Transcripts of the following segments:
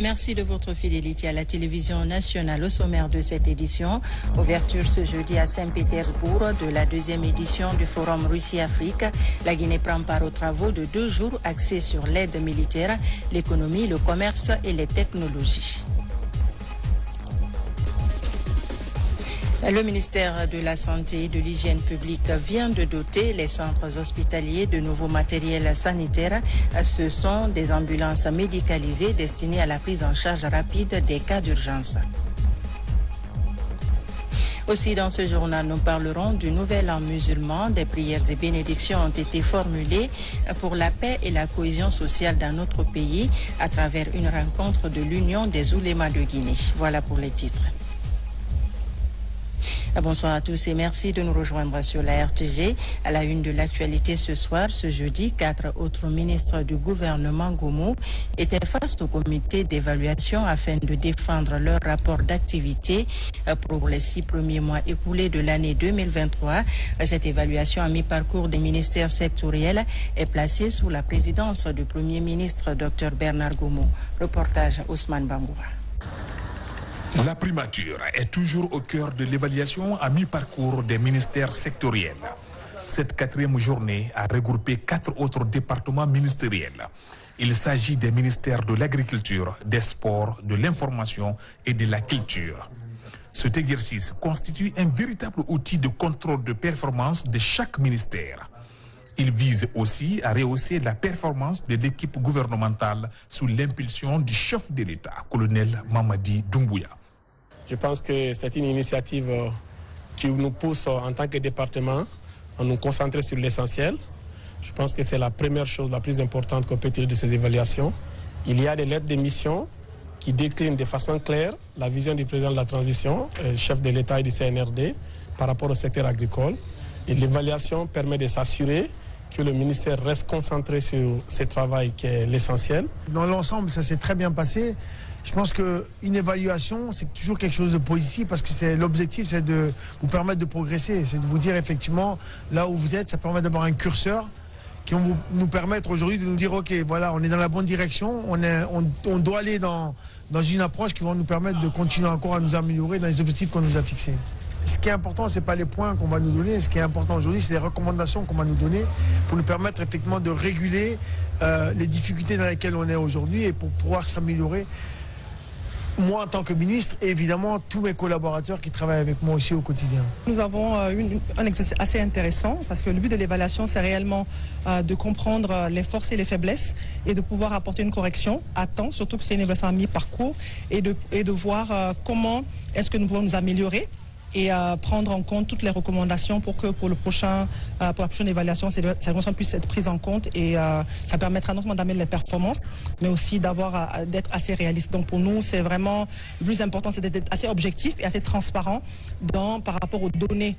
Et merci de votre fidélité à la télévision nationale. Au sommaire de cette édition, ouverture ce jeudi à Saint-Pétersbourg de la deuxième édition du Forum Russie-Afrique. La Guinée prend part aux travaux de 2 jours axés sur l'aide militaire, l'économie, le commerce et les technologies. Le ministère de la Santé et de l'Hygiène publique vient de doter les centres hospitaliers de nouveaux matériels sanitaires. Ce sont des ambulances médicalisées destinées à la prise en charge rapide des cas d'urgence. Aussi, dans ce journal, nous parlerons du Nouvel An musulman. Des prières et bénédictions ont été formulées pour la paix et la cohésion sociale dans notre pays à travers une rencontre de l'Union des oulémas de Guinée. Voilà pour les titres. Bonsoir à tous et merci de nous rejoindre sur la RTG. À la une de l'actualité ce soir, ce jeudi, 4 autres ministres du gouvernement Goumou étaient face au comité d'évaluation afin de défendre leur rapport d'activité pour les 6 premiers mois écoulés de l'année 2023. Cette évaluation à mi-parcours des ministères sectoriels est placée sous la présidence du Premier ministre Dr Bernard Goumou. Reportage Ousmane Bangoura. La primature est toujours au cœur de l'évaluation à mi-parcours des ministères sectoriels. Cette 4e journée a regroupé 4 autres départements ministériels. Il s'agit des ministères de l'Agriculture, des Sports, de l'Information et de la Culture. Cet exercice constitue un véritable outil de contrôle de performance de chaque ministère. Il vise aussi à rehausser la performance de l'équipe gouvernementale sous l'impulsion du chef de l'État, colonel Mamadi Doumbouya. Je pense que c'est une initiative qui nous pousse en tant que département à nous concentrer sur l'essentiel. Je pense que c'est la première chose, la plus importante qu'on peut tirer de ces évaluations. Il y a des lettres de mission qui déclinent de façon claire la vision du président de la transition, chef de l'État et du CNRD, par rapport au secteur agricole. Et l'évaluation permet de s'assurer que le ministère reste concentré sur ce travail qui est l'essentiel. Dans l'ensemble, ça s'est très bien passé. Je pense qu'une évaluation, c'est toujours quelque chose de positif parce que l'objectif, c'est de vous permettre de progresser. C'est de vous dire effectivement, là où vous êtes, ça permet d'avoir un curseur qui va nous permettre aujourd'hui de nous dire, ok, voilà, on est dans la bonne direction, on doit aller dans une approche qui va nous permettre de continuer encore à nous améliorer dans les objectifs qu'on nous a fixés. Ce qui est important, ce n'est pas les points qu'on va nous donner. Ce qui est important aujourd'hui, c'est les recommandations qu'on va nous donner pour nous permettre effectivement de réguler les difficultés dans lesquelles on est aujourd'hui et pour pouvoir s'améliorer. Moi, en tant que ministre, et évidemment, tous mes collaborateurs qui travaillent avec moi aussi au quotidien. Nous avons un exercice assez intéressant parce que le but de l'évaluation, c'est réellement de comprendre les forces et les faiblesses et de pouvoir apporter une correction à temps, surtout que c'est une évaluation à mi-parcours, et de voir comment est-ce que nous pouvons nous améliorer et prendre en compte toutes les recommandations pour que pour la prochaine évaluation, ces recommandations puissent être prises en compte et ça permettra non seulement d'améliorer les performances, mais aussi d'être assez réaliste. Donc pour nous, c'est vraiment le plus important, c'est d'être assez objectif et assez transparent par rapport aux données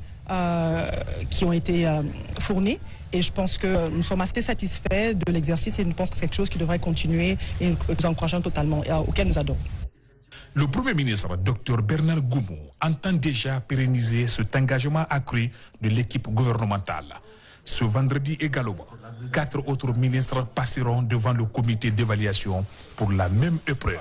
qui ont été fournies. Et je pense que nous sommes assez satisfaits de l'exercice et nous pensons que c'est quelque chose qui devrait continuer et nous encourageons totalement et auquel nous adorons. Le Premier ministre, Dr Bernard Goumou, entend déjà pérenniser cet engagement accru de l'équipe gouvernementale. Ce vendredi également, 4 autres ministres passeront devant le comité d'évaluation pour la même épreuve.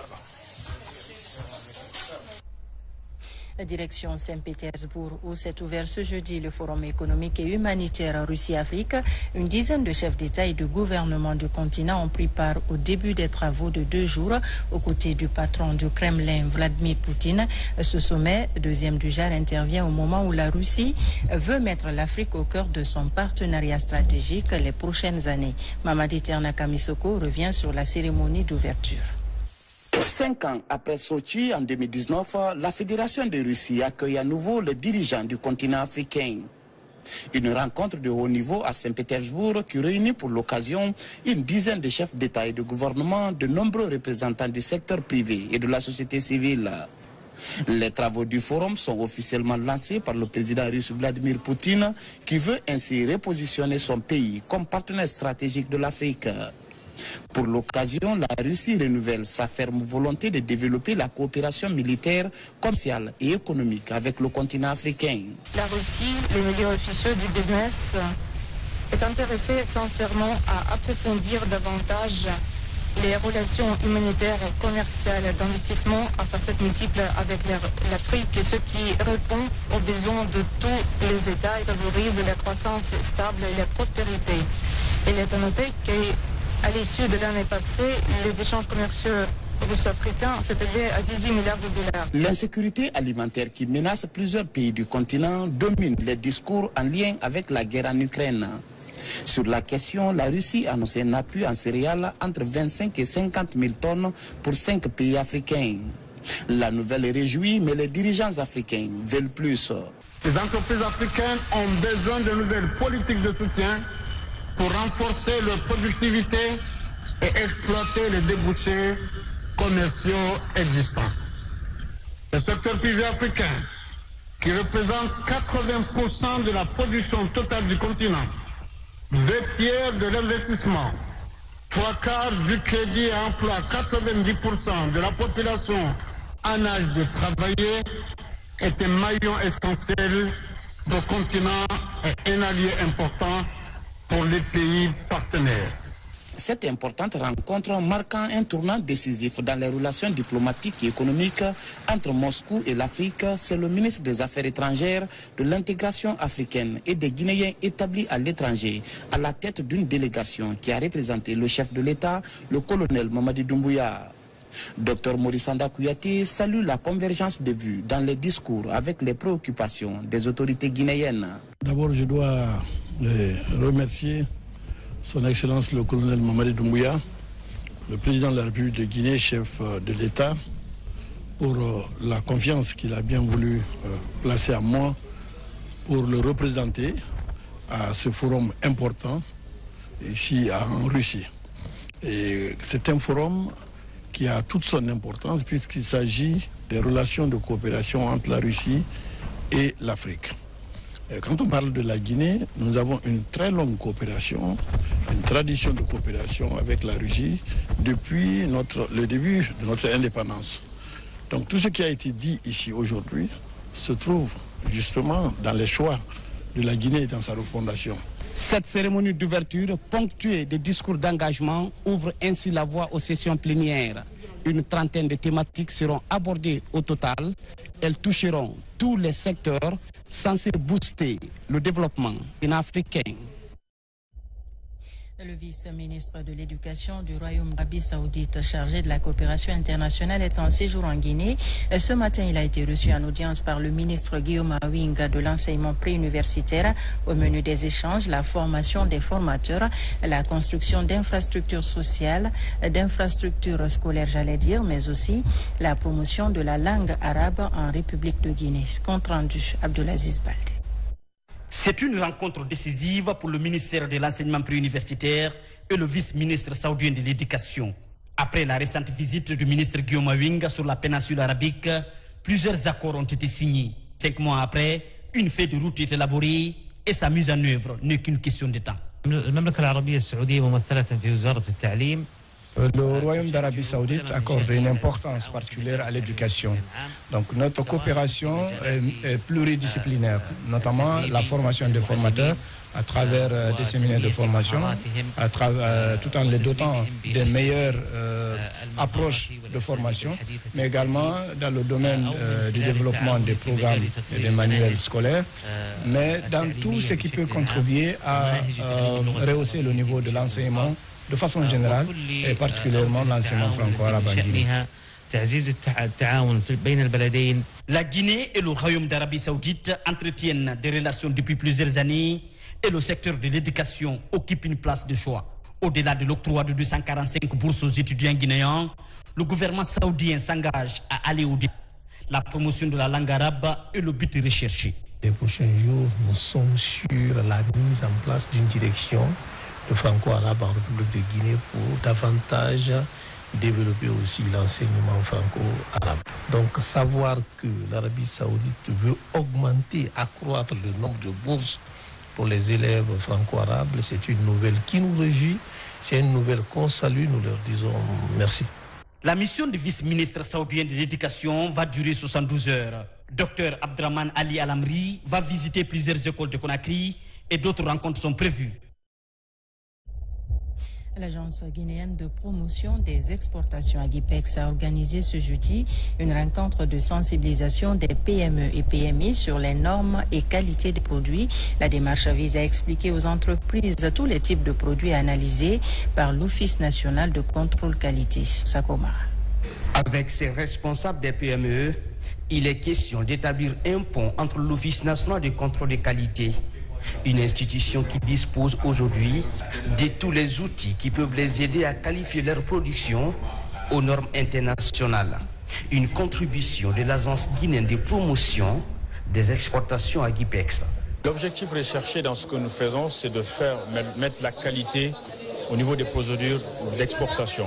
Direction Saint-Pétersbourg où s'est ouvert ce jeudi le Forum économique et humanitaire Russie-Afrique. Une dizaine de chefs d'État et de gouvernement du continent ont pris part au début des travaux de 2 jours aux côtés du patron du Kremlin, Vladimir Poutine. Ce sommet, deuxième du genre, intervient au moment où la Russie veut mettre l'Afrique au cœur de son partenariat stratégique les prochaines années. Mamadi Ternakamisoko revient sur la cérémonie d'ouverture. 5 ans après Sochi, en 2019, la Fédération de Russie accueille à nouveau les dirigeants du continent africain. Une rencontre de haut niveau à Saint-Pétersbourg qui réunit pour l'occasion une dizaine de chefs d'État et de gouvernement, de nombreux représentants du secteur privé et de la société civile. Les travaux du forum sont officiellement lancés par le président russe Vladimir Poutine qui veut ainsi repositionner son pays comme partenaire stratégique de l'Afrique. Pour l'occasion, la Russie renouvelle sa ferme volonté de développer la coopération militaire, commerciale et économique avec le continent africain. La Russie, le milieu officieux du business, est intéressée sincèrement à approfondir davantage les relations humanitaires, commerciales, d'investissement à facettes multiples avec l'Afrique, ce qui répond aux besoins de tous les États et favorise la croissance stable et la prospérité. Il est à noter qu'à l'issue de l'année passée, les échanges commerciaux russo-africains s'élevaient à 18 milliards de dollars. L'insécurité alimentaire qui menace plusieurs pays du continent domine les discours en lien avec la guerre en Ukraine. Sur la question, la Russie a annoncé un appui en céréales entre 25 et 50 000 tonnes pour 5 pays africains. La nouvelle est réjouie, mais les dirigeants africains veulent plus. Les entreprises africaines ont besoin de nouvelles politiques de soutien pour renforcer leur productivité et exploiter les débouchés commerciaux existants. Le secteur privé africain, qui représente 80% de la production totale du continent, 2 tiers de l'investissement, 3/4 du crédit et emploi 90% de la population en âge de travailler, est un maillon essentiel du continent et un allié important pour les pays partenaires. Cette importante rencontre marquant un tournant décisif dans les relations diplomatiques et économiques entre Moscou et l'Afrique, c'est le ministre des Affaires étrangères, de l'intégration africaine et des Guinéens établis à l'étranger, à la tête d'une délégation qui a représenté le chef de l'État, le colonel Mamadi Doumbouya. Dr Maurice Sanda Kouyaté salue la convergence de vues dans les discours avec les préoccupations des autorités guinéennes. D'abord, je dois remercier Son Excellence le colonel Mamadi Doumbouya, le président de la République de Guinée, chef de l'État, pour la confiance qu'il a bien voulu placer à moi pour le représenter à ce forum important ici en Russie. Et c'est un forum qui a toute son importance puisqu'il s'agit des relations de coopération entre la Russie et l'Afrique. Quand on parle de la Guinée, nous avons une très longue coopération, une tradition de coopération avec la Russie depuis le début de notre indépendance. Donc tout ce qui a été dit ici aujourd'hui se trouve justement dans les choix de la Guinée dans sa refondation. Cette cérémonie d'ouverture, ponctuée de discours d'engagement, ouvre ainsi la voie aux sessions plénières. Une trentaine de thématiques seront abordées au total. Elles toucheront tous les secteurs censés booster le développement africain. Le vice-ministre de l'Éducation du Royaume d'Arabie Saoudite chargé de la coopération internationale est en séjour en Guinée. Ce matin, il a été reçu en audience par le ministre Guillaume Awing de l'enseignement préuniversitaire. Au menu des échanges, la formation des formateurs, la construction d'infrastructures sociales, d'infrastructures scolaires, j'allais dire, mais aussi la promotion de la langue arabe en République de Guinée. Compte rendu, Abdelaziz Baldé. C'est une rencontre décisive pour le ministère de l'enseignement préuniversitaire et le vice-ministre saoudien de l'éducation. Après la récente visite du ministre Guillaume Awing sur la péninsule arabique, plusieurs accords ont été signés. 5 mois après, une feuille de route est élaborée et sa mise en œuvre n'est qu'une question de temps. Le Royaume d'Arabie Saoudite accorde une importance particulière à l'éducation. Donc notre coopération est pluridisciplinaire, notamment la formation des formateurs à travers des séminaires de formation, tout en les dotant des meilleures approches de formation, mais également dans le domaine du développement des programmes et des manuels scolaires, mais dans tout ce qui peut contribuer à rehausser le niveau de l'enseignement de façon générale, et particulièrement l'enseignement franco-arabe en Guinée. La Guinée et le Royaume d'Arabie Saoudite entretiennent des relations depuis plusieurs années et le secteur de l'éducation occupe une place de choix. Au-delà de l'octroi de 245 bourses aux étudiants guinéens, le gouvernement saoudien s'engage à aller au-delà. La promotion de la langue arabe est le but recherché. Les prochains jours, nous sommes sur la mise en place d'une direction de franco-arabe en République de Guinée pour davantage développer aussi l'enseignement franco-arabe. Donc savoir que l'Arabie Saoudite veut augmenter, accroître le nombre de bourses pour les élèves franco-arabes, c'est une nouvelle qui nous réjouit, c'est une nouvelle qu'on salue, nous leur disons merci. La mission du vice-ministre saoudien de l'éducation va durer 72 heures. Dr Abdraman Ali Alamri va visiter plusieurs écoles de Conakry et d'autres rencontres sont prévues. L'agence guinéenne de promotion des exportations Agipex a organisé ce jeudi une rencontre de sensibilisation des PME et PMI sur les normes et qualités des produits. La démarche vise à expliquer aux entreprises tous les types de produits analysés par l'Office national de contrôle qualité. Sakomara. Avec ses responsables des PME, il est question d'établir un pont entre l'Office national de contrôle de qualité, une institution qui dispose aujourd'hui de tous les outils qui peuvent les aider à qualifier leur production aux normes internationales. Une contribution de l'agence guinéenne de promotion des exportations Agipex. L'objectif recherché dans ce que nous faisons, c'est de faire mettre la qualité au niveau des procédures d'exportation.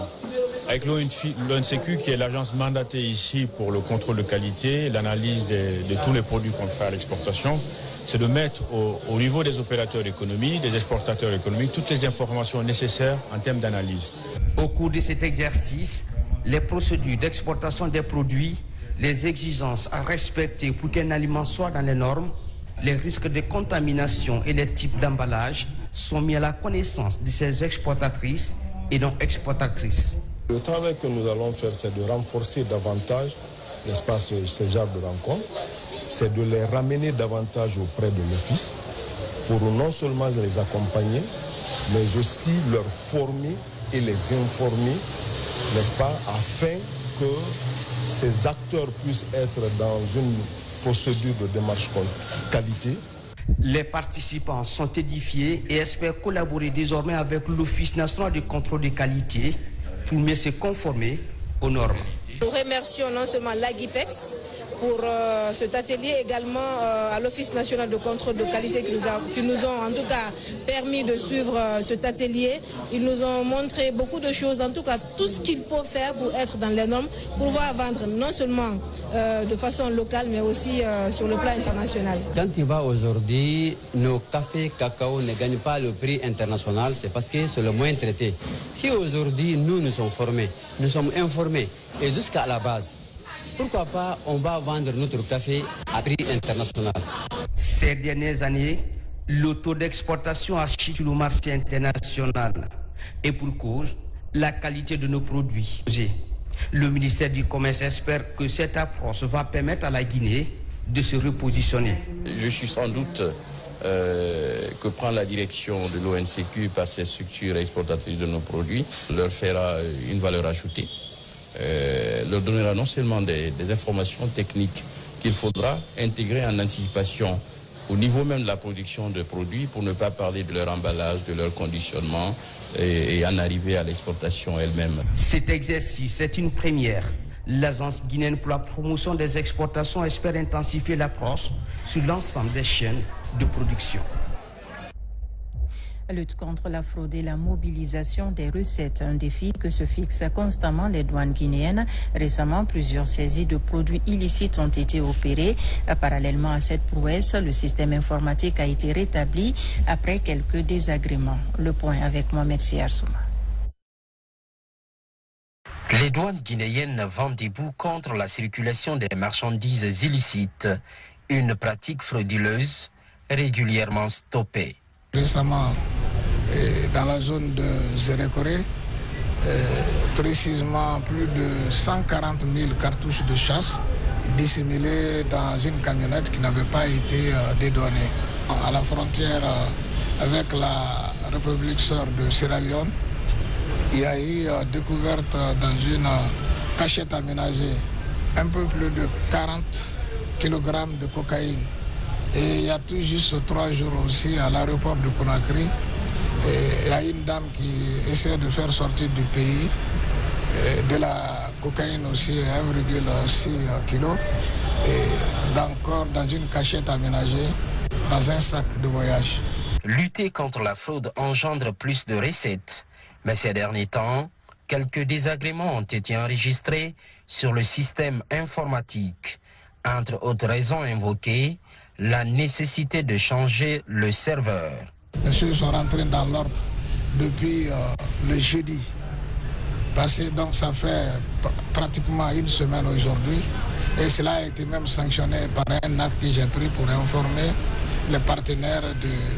Avec l'ONCQ, qui est l'agence mandatée ici pour le contrôle de qualité, l'analyse de tous les produits qu'on fait à l'exportation, c'est de mettre au niveau des opérateurs d'économie, des exportateurs économiques, toutes les informations nécessaires en termes d'analyse. Au cours de cet exercice, les procédures d'exportation des produits, les exigences à respecter pour qu'un aliment soit dans les normes, les risques de contamination et les types d'emballage sont mis à la connaissance de ces exportatrices et non exportatrices. Le travail que nous allons faire, c'est de renforcer davantage, n'est-ce pas, ce genre de rencontres. C'est de les ramener davantage auprès de l'office pour non seulement les accompagner, mais aussi leur former et les informer, n'est-ce pas, afin que ces acteurs puissent être dans une procédure de démarche qualité. Les participants sont édifiés et espèrent collaborer désormais avec l'Office national de contrôle de qualité pour mieux se conformer aux normes. Nous remercions non seulement l'Agipex pour cet atelier, également à l'Office national de contrôle de qualité qui nous ont en tout cas permis de suivre cet atelier. Ils nous ont montré beaucoup de choses, en tout cas tout ce qu'il faut faire pour être dans les normes, pour pouvoir vendre non seulement de façon locale mais aussi sur le plan international. Quand il va aujourd'hui, nos cafés cacao ne gagnent pas le prix international, c'est parce que c'est le moins traité. Si aujourd'hui nous sommes formés, nous sommes informés et jusqu'à la base, pourquoi pas on va vendre notre café à prix international. Ces dernières années, le taux d'exportation a chuté sur le marché international. Et pour cause, la qualité de nos produits. Le ministère du Commerce espère que cette approche va permettre à la Guinée de se repositionner. Je suis sans doute que prend la direction de l'ONCQ par ces structures exportatrices de nos produits leur fera une valeur ajoutée. Leur donnera non seulement des informations techniques qu'il faudra intégrer en anticipation au niveau même de la production de produits pour ne pas parler de leur emballage, de leur conditionnement et en arriver à l'exportation elle-même. Cet exercice est une première. L'Agence guinéenne pour la promotion des exportations espère intensifier l'approche sur l'ensemble des chaînes de production. La lutte contre la fraude et la mobilisation des recettes, un défi que se fixent constamment les douanes guinéennes. Récemment, plusieurs saisies de produits illicites ont été opérées. Parallèlement à cette prouesse, le système informatique a été rétabli après quelques désagréments. Le point avec Mohamed Siarsouma. Les douanes guinéennes vendent des bouts contre la circulation des marchandises illicites, une pratique frauduleuse régulièrement stoppée. Récemment, dans la zone de Zérékoré, précisément plus de 140 000 cartouches de chasse dissimulées dans une camionnette qui n'avait pas été dédouanée. À la frontière avec la République sœur de Sierra Leone, il y a eu découverte dans une cachette aménagée un peu plus de 40 kg de cocaïne. Et il y a tout juste 3 jours aussi à l'aéroport de Conakry, il y a une dame qui essaie de faire sortir du pays de la cocaïne aussi 1,6 kg et encore dans une cachette aménagée dans un sac de voyage. Lutter contre la fraude engendre plus de recettes, mais ces derniers temps, quelques désagréments ont été enregistrés sur le système informatique. Entre autres raisons invoquées, la nécessité de changer le serveur. Les choses sont rentrées dans l'ordre depuis le jeudi passé, donc ça fait pratiquement une semaine aujourd'hui. Et cela a été même sanctionné par un acte que j'ai pris pour informer les partenaires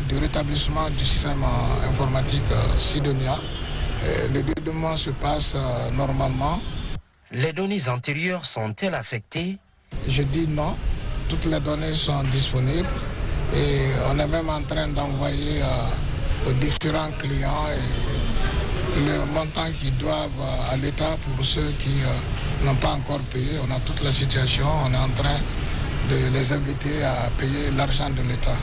du rétablissement du système informatique Sidonia Le dédouanement se passe normalement. Les données antérieures sont-elles affectées? Je dis non. Toutes les données sont disponibles et on est même en train d'envoyer aux différents clients le montant qu'ils doivent à l'État pour ceux qui n'ont pas encore payé. On a toute la situation, on est en train de les inviter à payer l'argent de l'État.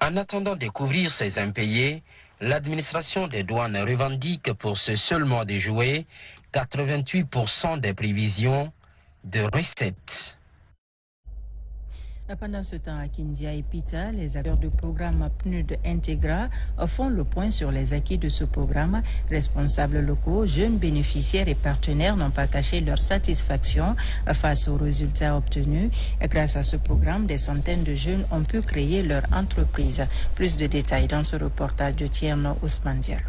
En attendant de couvrir ces impayés, l'administration des douanes revendique pour ce seul mois de juillet 88% des prévisions de recettes. Pendant ce temps, à Kindia et Pita, les acteurs du programme PNUD Integra font le point sur les acquis de ce programme. Responsables locaux, jeunes bénéficiaires et partenaires n'ont pas caché leur satisfaction face aux résultats obtenus. Grâce à ce programme, des centaines de jeunes ont pu créer leur entreprise. Plus de détails dans ce reportage de Tierno Ousmane Diallo.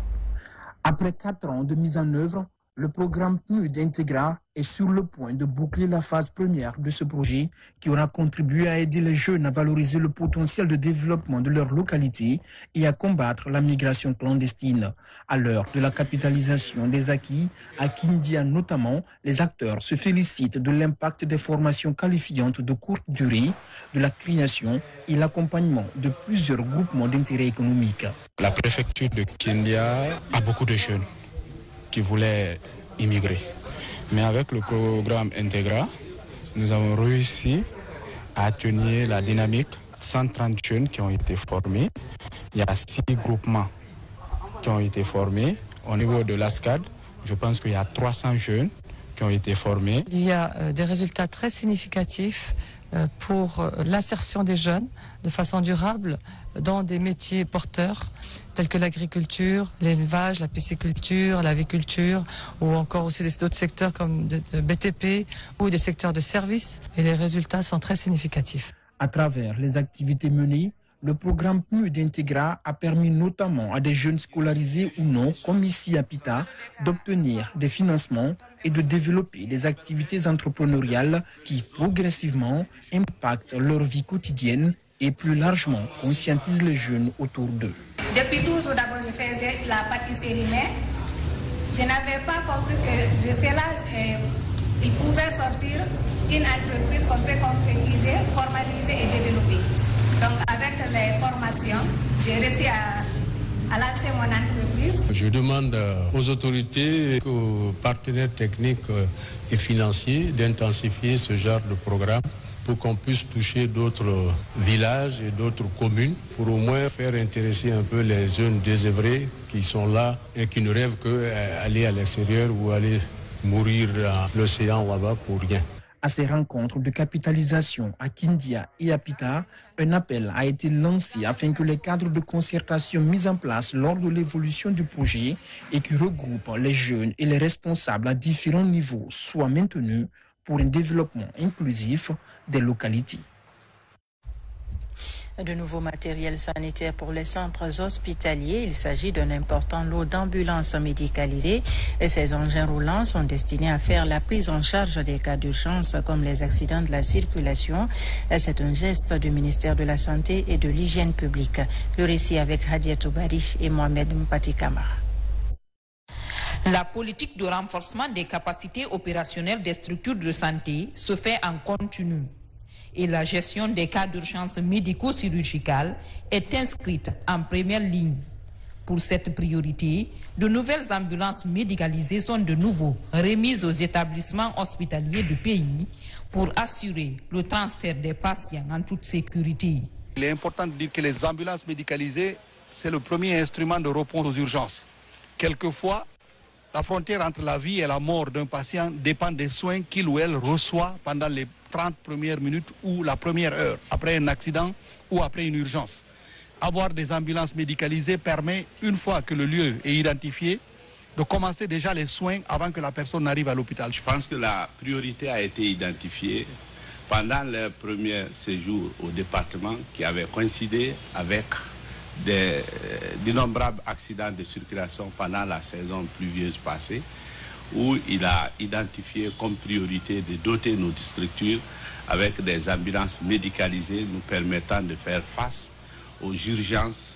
Après 4 ans de mise en œuvre, le programme PNUD Integra est sur le point de boucler la phase première de ce projet qui aura contribué à aider les jeunes à valoriser le potentiel de développement de leur localité et à combattre la migration clandestine. À l'heure de la capitalisation des acquis, à Kindia notamment, les acteurs se félicitent de l'impact des formations qualifiantes de courte durée, de la création et l'accompagnement de plusieurs groupements d'intérêt économique. La préfecture de Kindia a beaucoup de jeunes qui voulaient immigrer. Mais avec le programme Integra, nous avons réussi à tenir la dynamique. 130 jeunes qui ont été formés. Il y a 6 groupements qui ont été formés. Au niveau de l'ASCAD, je pense qu'il y a 300 jeunes qui ont été formés. Il y a des résultats très significatifs pour l'insertion des jeunes de façon durable dans des métiers porteurs tels que l'agriculture, l'élevage, la pisciculture, l'aviculture ou encore aussi d'autres secteurs comme de BTP ou des secteurs de services. Et les résultats sont très significatifs. À travers les activités menées, le programme PNUD Integra a permis notamment à des jeunes scolarisés ou non, comme ici à Pita, d'obtenir des financements et de développer des activités entrepreneuriales qui progressivement impactent leur vie quotidienne et plus largement conscientisent les jeunes autour d'eux. Depuis toujours, d'abord, je faisais la pâtisserie, mais je n'avais pas compris que de cela, il pouvait sortir une entreprise qu'on peut concrétiser, formaliser et développer. Donc, avec les formations, j'ai réussi à lancer mon entreprise. Je demande aux autorités, aux partenaires techniques et financiers d'intensifier ce genre de programme pour qu'on puisse toucher d'autres villages et d'autres communes pour au moins faire intéresser un peu les jeunes désœuvrés qui sont là et qui ne rêvent qu'aller à l'extérieur ou aller mourir dans l'océan là-bas pour rien. À ces rencontres de capitalisation à Kindia et à Pita, un appel a été lancé afin que les cadres de concertation mis en place lors de l'évolution du projet et qui regroupent les jeunes et les responsables à différents niveaux soient maintenus pour un développement inclusif des localités. De nouveaux matériels sanitaires pour les centres hospitaliers. Il s'agit d'un important lot d'ambulances médicalisées. Et ces engins roulants sont destinés à faire la prise en charge des cas d'urgence comme les accidents de la circulation. C'est un geste du ministère de la Santé et de l'Hygiène publique. Le récit avec Hadiatou Barish et Mohamed Mpati Kamara. La politique de renforcement des capacités opérationnelles des structures de santé se fait en continu. Et la gestion des cas d'urgence médico-chirurgicale est inscrite en première ligne. Pour cette priorité, de nouvelles ambulances médicalisées sont de nouveau remises aux établissements hospitaliers du pays pour assurer le transfert des patients en toute sécurité. Il est important de dire que les ambulances médicalisées, c'est le premier instrument de réponse aux urgences. Quelquefois, la frontière entre la vie et la mort d'un patient dépend des soins qu'il ou elle reçoit pendant les 30 premières minutes ou la première heure, après un accident ou après une urgence. Avoir des ambulances médicalisées permet, une fois que le lieu est identifié, de commencer déjà les soins avant que la personne n'arrive à l'hôpital. Je pense que la priorité a été identifiée pendant le premier séjour au département qui avait coïncidé avec d'innombrables accidents de circulation pendant la saison pluvieuse passée, où il a identifié comme priorité de doter nos structures avec des ambulances médicalisées nous permettant de faire face aux urgences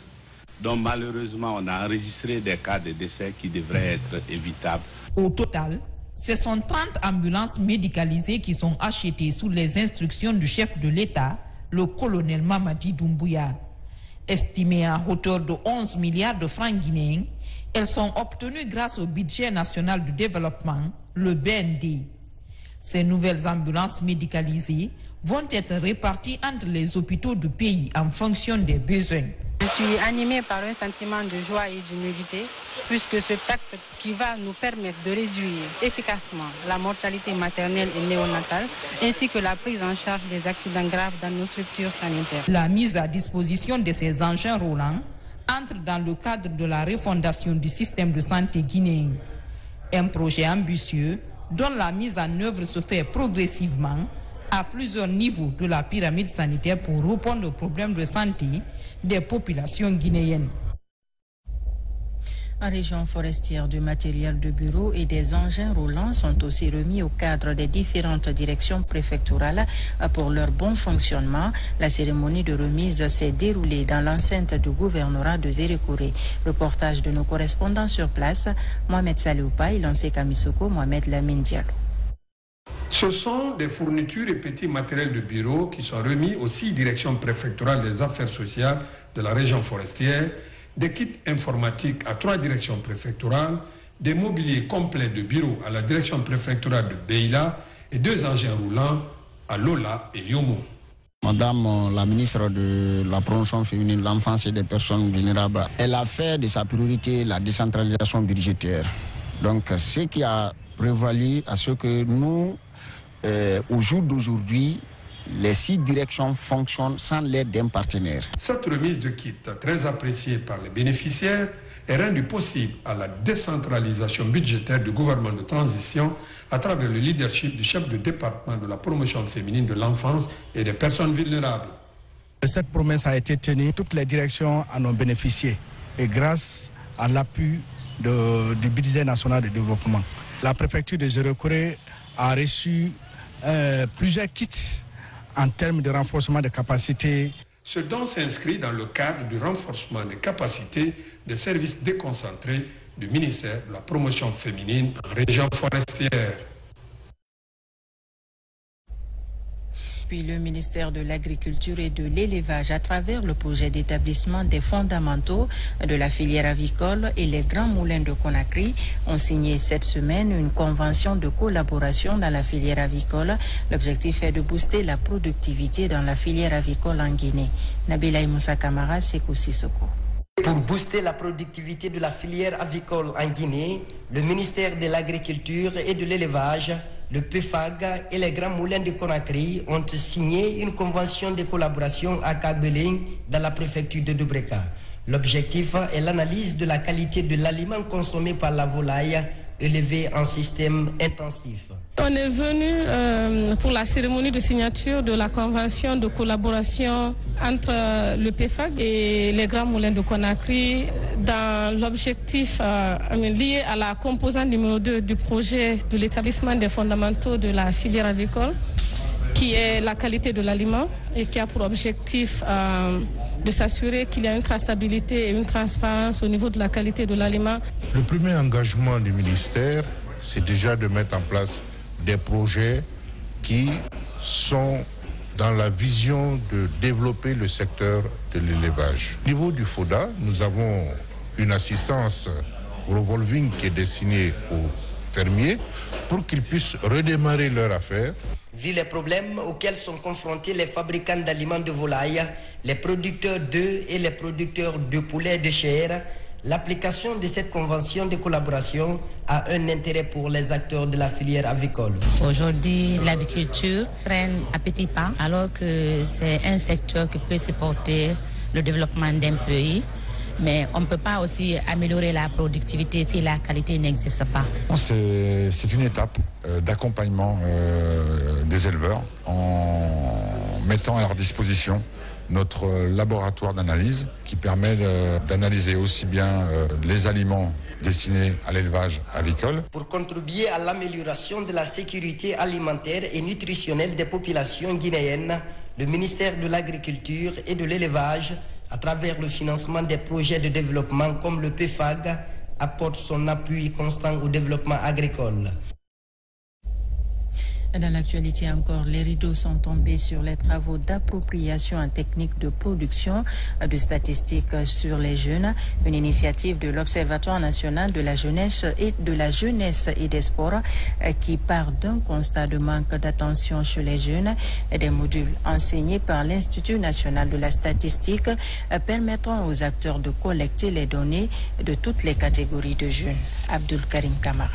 Donc malheureusement, on a enregistré des cas de décès qui devraient être évitables. Au total, ce sont 30 ambulances médicalisées qui sont achetées sous les instructions du chef de l'État, le colonel Mamadi Doumbouya. Estimées à hauteur de 11 milliards de francs guinéens, elles sont obtenues grâce au budget national du développement, le BND. Ces nouvelles ambulances médicalisées vont être réparties entre les hôpitaux du pays en fonction des besoins. Je suis animée par un sentiment de joie et d'humilité, puisque cet acte qui va nous permettre de réduire efficacement la mortalité maternelle et néonatale, ainsi que la prise en charge des accidents graves dans nos structures sanitaires. La mise à disposition de ces engins roulants entre dans le cadre de la refondation du système de santé guinéen. Un projet ambitieux dont la mise en œuvre se fait progressivement à plusieurs niveaux de la pyramide sanitaire pour répondre aux problèmes de santé des populations guinéennes. En région forestière, du matériel de bureau et des engins roulants sont aussi remis au cadre des différentes directions préfectorales pour leur bon fonctionnement. La cérémonie de remise s'est déroulée dans l'enceinte du gouvernorat de Zérékouré. Reportage de nos correspondants sur place, Mohamed Saloupa et Lancé Kamisoko, Mohamed Lamine Diallo. Ce sont des fournitures et petits matériels de bureau qui sont remis aux 6 directions préfectorales des affaires sociales de la région forestière, des kits informatiques à 3 directions préfectorales, des mobiliers complets de bureau à la direction préfectorale de Beila et 2 engins roulants à Lola et Yomo. Madame la ministre de la promotion féminine, l'enfance et des personnes vulnérables, elle a fait de sa priorité la décentralisation budgétaire. Donc ce qui a prévalu à ce que nous, au jour d'aujourd'hui, les 6 directions fonctionnent sans l'aide d'un partenaire. Cette remise de kits, très appréciée par les bénéficiaires, est rendue possible à la décentralisation budgétaire du gouvernement de transition à travers le leadership du chef de département de la promotion féminine de l'enfance et des personnes vulnérables. Cette promesse a été tenue, toutes les directions en ont bénéficié et grâce à l'appui du budget national de développement. La préfecture de Zérékouré a reçu plusieurs kits en termes de renforcement de capacités. Ce don s'inscrit dans le cadre du renforcement des capacités des services déconcentrés du ministère de la promotion féminine en région forestière. Puis le ministère de l'Agriculture et de l'Élevage, à travers le projet d'établissement des fondamentaux de la filière avicole et les grands moulins de Conakry, ont signé cette semaine une convention de collaboration dans la filière avicole. L'objectif est de booster la productivité dans la filière avicole en Guinée. Nabila Moussa Kamara, Sekou Sissoko. Pour booster la productivité de la filière avicole en Guinée, le ministère de l'Agriculture et de l'Élevage, le PFAG et les grands moulins de Conakry ont signé une convention de collaboration à Kabeling dans la préfecture de Doubreka. L'objectif est l'analyse de la qualité de l'aliment consommé par la volaille élevée en système intensif. On est venu pour la cérémonie de signature de la convention de collaboration entre le PFAG et les grands moulins de Conakry dans l'objectif lié à la composante numéro 2 du projet de l'établissement des fondamentaux de la filière avicole, qui est la qualité de l'aliment et qui a pour objectif de s'assurer qu'il y a une traçabilité et une transparence au niveau de la qualité de l'aliment. Le premier engagement du ministère, c'est déjà de mettre en place des projets qui sont dans la vision de développer le secteur de l'élevage. Au niveau du FODA, nous avons une assistance revolving qui est destinée aux fermiers pour qu'ils puissent redémarrer leur affaire. Vu les problèmes auxquels sont confrontés les fabricants d'aliments de volaille, les producteurs d'œufs et les producteurs de poulets et de chair, l'application de cette convention de collaboration a un intérêt pour les acteurs de la filière avicole. Aujourd'hui, l'aviculture prend à petits pas, alors que c'est un secteur qui peut supporter le développement d'un pays. Mais on ne peut pas aussi améliorer la productivité si la qualité n'existe pas. C'est une étape d'accompagnement des éleveurs en mettant à leur disposition notre laboratoire d'analyse qui permet d'analyser aussi bien les aliments destinés à l'élevage avicole. Pour contribuer à l'amélioration de la sécurité alimentaire et nutritionnelle des populations guinéennes, le ministère de l'Agriculture et de l'Élevage à travers le financement des projets de développement comme le PFAG, apporte son appui constant au développement agricole. Dans l'actualité encore, les rideaux sont tombés sur les travaux d'appropriation en technique de production de statistiques sur les jeunes, une initiative de l'Observatoire national de la jeunesse et des sports qui part d'un constat de manque d'attention chez les jeunes. Des modules enseignés par l'Institut national de la statistique permettront aux acteurs de collecter les données de toutes les catégories de jeunes. Abdul Karim Kamara.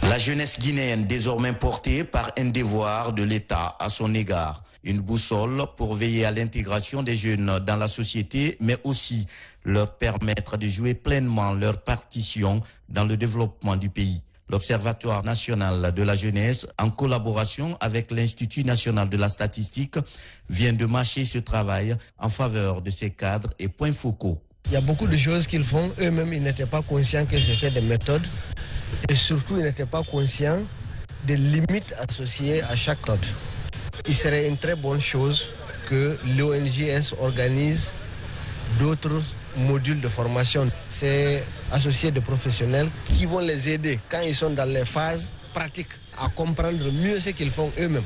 La jeunesse guinéenne désormais portée par un devoir de l'État à son égard. Une boussole pour veiller à l'intégration des jeunes dans la société, mais aussi leur permettre de jouer pleinement leur partition dans le développement du pays. L'Observatoire national de la jeunesse, en collaboration avec l'Institut national de la statistique, vient de mâcher ce travail en faveur de ces cadres et points focaux. Il y a beaucoup de choses qu'ils font. Eux-mêmes, ils n'étaient pas conscients que c'était des méthodes. Et surtout, ils n'étaient pas conscients des limites associées à chaque méthode. Il serait une très bonne chose que l'ONJS organise d'autres modules de formation. C'est associés de professionnels qui vont les aider quand ils sont dans les phases pratiques à comprendre mieux ce qu'ils font eux-mêmes.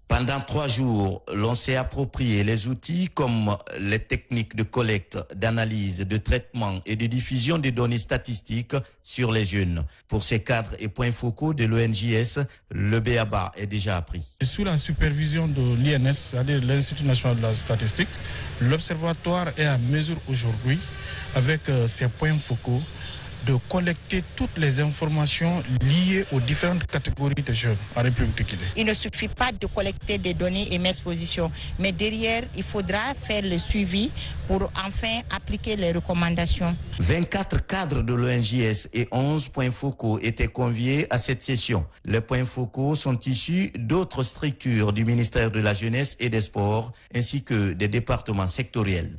Pendant 3 jours, l'on s'est approprié les outils comme les techniques de collecte, d'analyse, de traitement et de diffusion des données statistiques sur les jeunes. Pour ces cadres et points focaux de l'ONJS, le BABA est déjà appris. Sous la supervision de l'INS, c'est-à-dire l'Institut national de la statistique, l'Observatoire est à mesure aujourd'hui, avec ses points focaux, de collecter toutes les informations liées aux différentes catégories de jeunes en République de Guinée. Il ne suffit pas de collecter des données et mettre position, mais derrière, il faudra faire le suivi pour enfin appliquer les recommandations. 24 cadres de l'ONJS et 11 points focaux étaient conviés à cette session. Les points focaux sont issus d'autres structures du ministère de la Jeunesse et des Sports, ainsi que des départements sectoriels.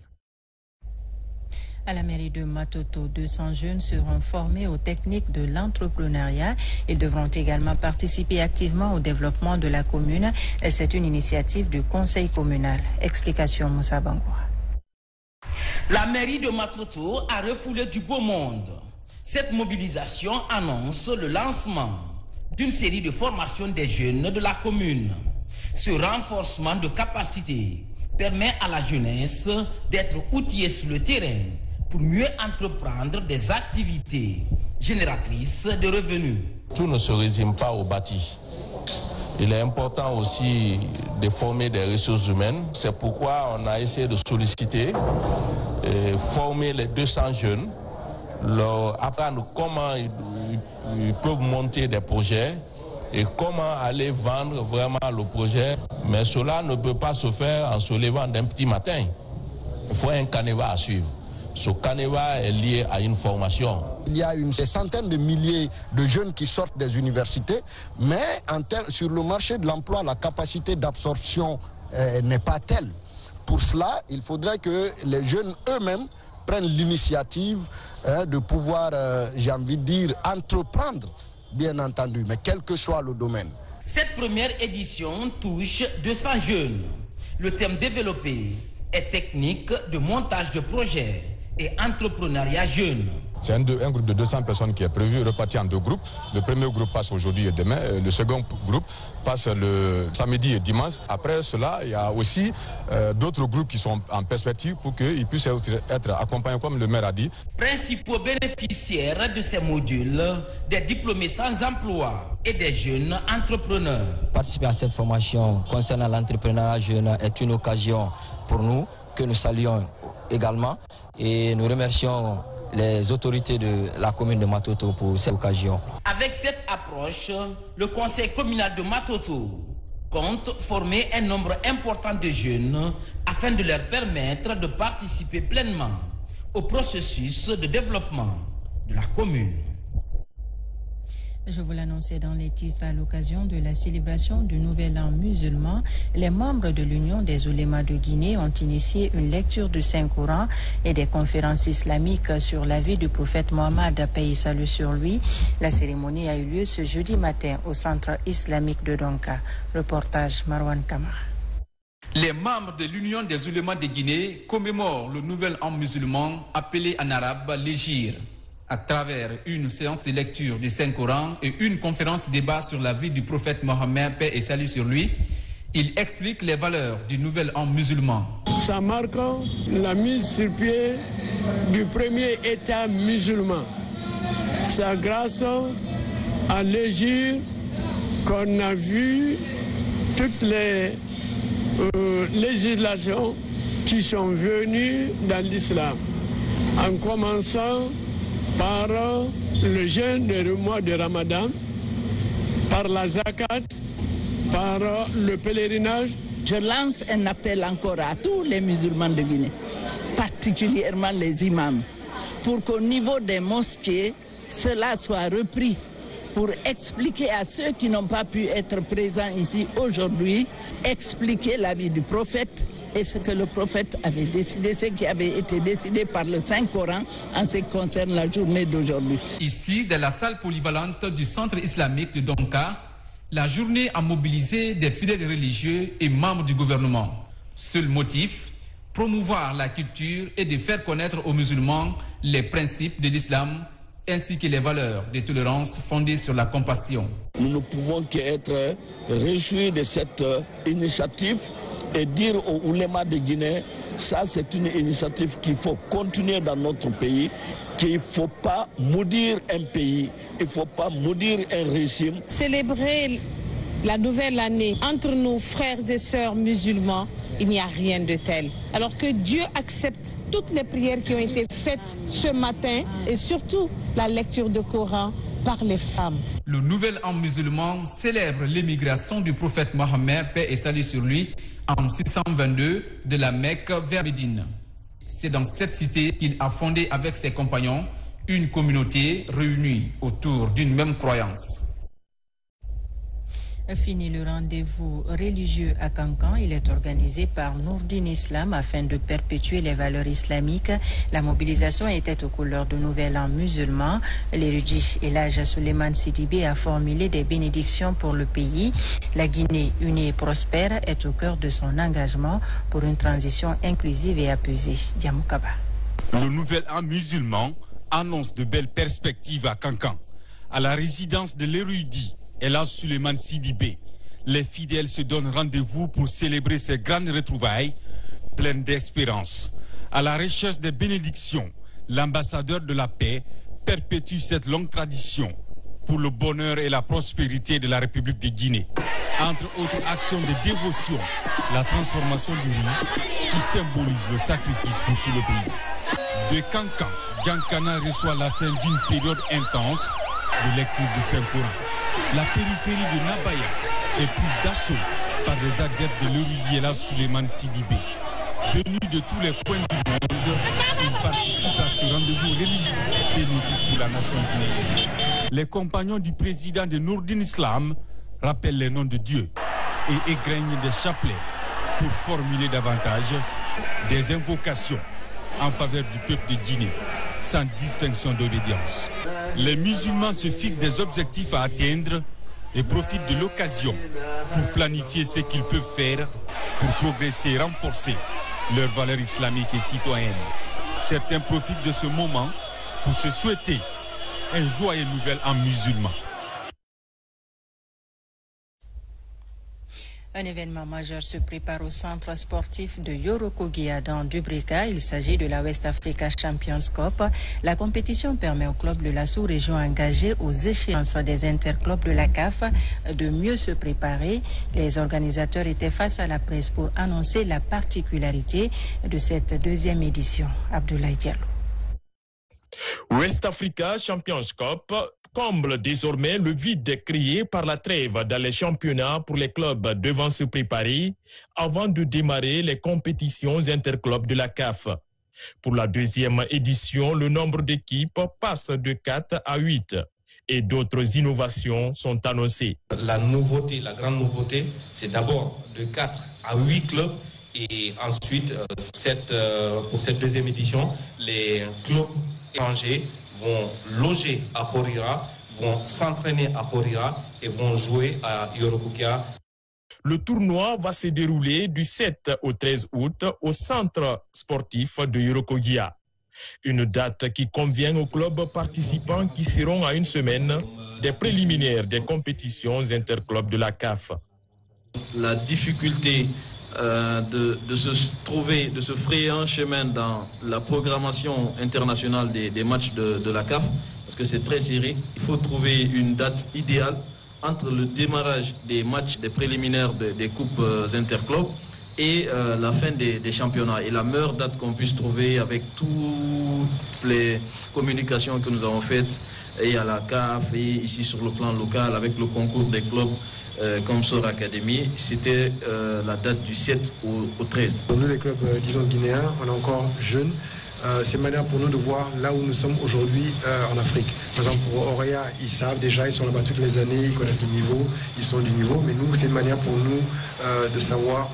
À la mairie de Matoto, 200 jeunes seront formés aux techniques de l'entrepreneuriat. Ils devront également participer activement au développement de la commune. C'est une initiative du conseil communal. Explication Moussa Bangoura. La mairie de Matoto a refoulé du beau monde. Cette mobilisation annonce le lancement d'une série de formations des jeunes de la commune. Ce renforcement de capacité permet à la jeunesse d'être outillée sur le terrain pour mieux entreprendre des activités génératrices de revenus. Tout ne se résume pas au bâti. Il est important aussi de former des ressources humaines. C'est pourquoi on a essayé de solliciter et former les 200 jeunes, leur apprendre comment ils peuvent monter des projets et comment aller vendre vraiment le projet. Mais cela ne peut pas se faire en se levant d'un petit matin. Il faut un canevas à suivre. Ce canevas est lié à une formation. Il y a une centaine de milliers de jeunes qui sortent des universités, mais sur le marché de l'emploi, la capacité d'absorption n'est pas telle. Pour cela, il faudrait que les jeunes eux-mêmes prennent l'initiative de pouvoir, j'ai envie de dire, entreprendre, bien entendu, mais quel que soit le domaine. Cette première édition touche 200 jeunes. Le thème développé est technique de montage de projets et entrepreneuriat jeune. C'est un groupe de 200 personnes qui est prévu, reparti en 2 groupes. Le premier groupe passe aujourd'hui et demain. Le second groupe passe le samedi et dimanche. Après cela, il y a aussi d'autres groupes qui sont en perspective pour qu'ils puissent être accompagnés, comme le maire a dit. Principaux bénéficiaires de ces modules, des diplômés sans emploi et des jeunes entrepreneurs. Participer à cette formation concernant l'entrepreneuriat jeune est une occasion pour nous que nous saluons également et nous remercions les autorités de la commune de Matoto pour cette occasion. Avec cette approche, le conseil communal de Matoto compte former un nombre important de jeunes afin de leur permettre de participer pleinement au processus de développement de la commune. Je vous l'annonçais dans les titres à l'occasion de la célébration du Nouvel An musulman. Les membres de l'Union des oulémas de Guinée ont initié une lecture du Saint-Coran et des conférences islamiques sur la vie du prophète Mohammed, paix et salut sur lui. La cérémonie a eu lieu ce jeudi matin au centre islamique de Donka. Reportage Marwan Kamara. Les membres de l'Union des oulémas de Guinée commémorent le nouvel an musulman appelé en arabe l'Hégire à travers une séance de lecture du Saint-Coran et une conférence débat sur la vie du prophète Mohammed, paix et salut sur lui. Il explique les valeurs du nouvel an musulman. Ça marque la mise sur pied du premier État musulman. C'est grâce à l'Hégire qu'on a vu toutes les législations qui sont venues dans l'islam, en commençant par le jeûne du mois de Ramadan, par la zakat, par le pèlerinage. Je lance un appel encore à tous les musulmans de Guinée, particulièrement les imams, pour qu'au niveau des mosquées, cela soit repris, pour expliquer à ceux qui n'ont pas pu être présents ici aujourd'hui, expliquer la vie du prophète et ce que le prophète avait décidé, ce qui avait été décidé par le Saint-Coran en ce qui concerne la journée d'aujourd'hui. Ici, dans la salle polyvalente du centre islamique de Donka, la journée a mobilisé des fidèles religieux et membres du gouvernement. Seul motif, promouvoir la culture et de faire connaître aux musulmans les principes de l'islam ainsi que les valeurs de tolérance fondées sur la compassion. Nous ne pouvons qu'être réjouis de cette initiative et dire aux oulémas de Guinée, ça c'est une initiative qu'il faut continuer dans notre pays, qu'il ne faut pas maudire un pays, il ne faut pas maudire un régime. Célébrer la nouvelle année entre nos frères et sœurs musulmans, il n'y a rien de tel. Alors que Dieu accepte toutes les prières qui ont été faites ce matin et surtout la lecture du Coran par les femmes. Le nouvel an musulman célèbre l'émigration du prophète Mohammed, paix et salut sur lui, en 622 de la Mecque vers Médine. C'est dans cette cité qu'il a fondé avec ses compagnons une communauté réunie autour d'une même croyance. Fini le rendez-vous religieux à Kankan. Il est organisé par Nourdine Islam afin de perpétuer les valeurs islamiques. La mobilisation était aux couleurs de Nouvel An musulman. L'érudit Elhadj Souleymane Sidibé a formulé des bénédictions pour le pays. La Guinée unie et prospère est au cœur de son engagement pour une transition inclusive et apaisée. Diamoukaba. Le Nouvel An musulman annonce de belles perspectives à Kankan. À la résidence de l'érudit Elhadj Souleymane Sidibé, les fidèles se donnent rendez-vous pour célébrer ces grandes retrouvailles pleines d'espérance. À la recherche des bénédictions, l'ambassadeur de la paix perpétue cette longue tradition pour le bonheur et la prospérité de la République de Guinée. Entre autres actions de dévotion, la transformation du riz qui symbolise le sacrifice pour tout le pays. De Kankan, Diankana reçoit la fin d'une période intense de lecture du Saint-Coran. La périphérie de Nabaya est prise d'assaut par des adeptes de l'érudit Elhadj Souleymane Sidibé. Venus de tous les coins du monde, ils participent à ce rendez-vous religieux bénéfique pour la nation guinéenne. Les compagnons du président de Nourdine Islam rappellent les noms de Dieu et égrègnent des chapelets pour formuler davantage des invocations en faveur du peuple de Guinée, sans distinction d'obédience. Les musulmans se fixent des objectifs à atteindre et profitent de l'occasion pour planifier ce qu'ils peuvent faire pour progresser et renforcer leurs valeurs islamiques et citoyennes. Certains profitent de ce moment pour se souhaiter un joyeux nouvel an musulman. Un événement majeur se prépare au centre sportif de Yorokogia dans Dubrika. Il s'agit de la West Africa Champions Cup. La compétition permet aux clubs de la sous-région engagés aux échéances des interclubs de la CAF de mieux se préparer. Les organisateurs étaient face à la presse pour annoncer la particularité de cette deuxième édition. Abdoulaye Diallo. West Africa Champions Cup comble désormais le vide créé par la trêve dans les championnats pour les clubs devant se préparer avant de démarrer les compétitions interclubs de la CAF. Pour la deuxième édition, le nombre d'équipes passe de 4 à 8 et d'autres innovations sont annoncées. La nouveauté, la grande nouveauté, c'est d'abord de 4 à 8 clubs et ensuite, pour cette deuxième édition, les clubs étrangers vont loger à Horira, vont s'entraîner à Horira et vont jouer à Yorokokia. Le tournoi va se dérouler du 7 au 13 août au centre sportif de Yorokogia. Une date qui convient aux clubs participants qui seront à une semaine des préliminaires des compétitions interclubs de la CAF. La difficulté de se frayer un chemin dans la programmation internationale des matchs de la CAF, parce que c'est très serré. Il faut trouver une date idéale entre le démarrage des matchs des préliminaires des coupes interclubs et la fin des championnats. Et la meilleure date qu'on puisse trouver avec toutes les communications que nous avons faites et à la CAF et ici sur le plan local avec le concours des clubs comme SOR Academy, c'était la date du 7 au 13. Pour nous les clubs, disons guinéens, on est encore jeunes. C'est une manière pour nous de voir là où nous sommes aujourd'hui en Afrique. Par exemple, pour Orea, ils savent déjà, ils sont là-bas toutes les années, ils connaissent le niveau, ils sont du niveau. Mais nous, c'est une manière pour nous de savoir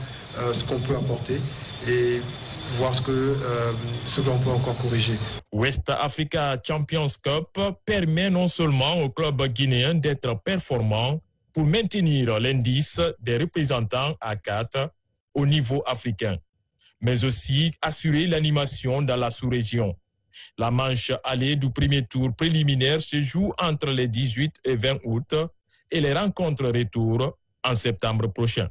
ce qu'on peut apporter et voir ce que l'on peut encore corriger. West Africa Champions Cup permet non seulement aux clubs guinéens d'être performants pour maintenir l'indice des représentants à 4 au niveau africain, mais aussi assurer l'animation dans la sous-région. La manche allée du premier tour préliminaire se joue entre les 18 et 20 août et les rencontres retour en septembre prochain.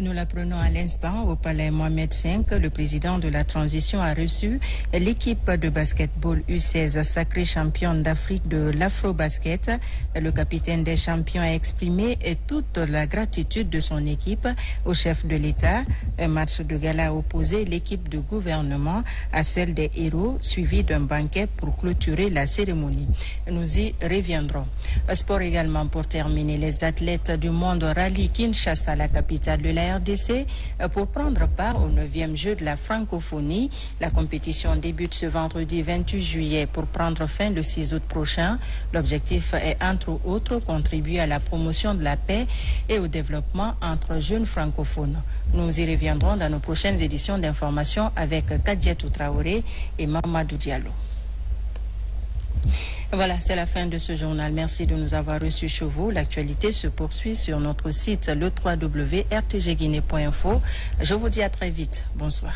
Nous l'apprenons à l'instant au palais Mohamed V. Le président de la transition a reçu l'équipe de basketball U16 sacrée championne d'Afrique de l'Afro-Basket. Le capitaine des champions a exprimé toute la gratitude de son équipe au chef de l'État. Un match de gala a opposé l'équipe de gouvernement à celle des héros, suivi d'un banquet pour clôturer la cérémonie. Nous y reviendrons. Sport également pour terminer. Les athlètes du monde rallient Kinshasa, la capitale de la RDC, pour prendre part au 9e jeu de la francophonie. La compétition débute ce vendredi 28 juillet pour prendre fin le 6 août prochain. L'objectif est entre autres contribuer à la promotion de la paix et au développement entre jeunes francophones. Nous y reviendrons dans nos prochaines éditions d'information avec Kadjetou Traoré et Mamadou Diallo. Voilà, c'est la fin de ce journal. Merci de nous avoir reçus chez vous. L'actualité se poursuit sur notre site le www.rtgguinée.info. Je vous dis à très vite. Bonsoir.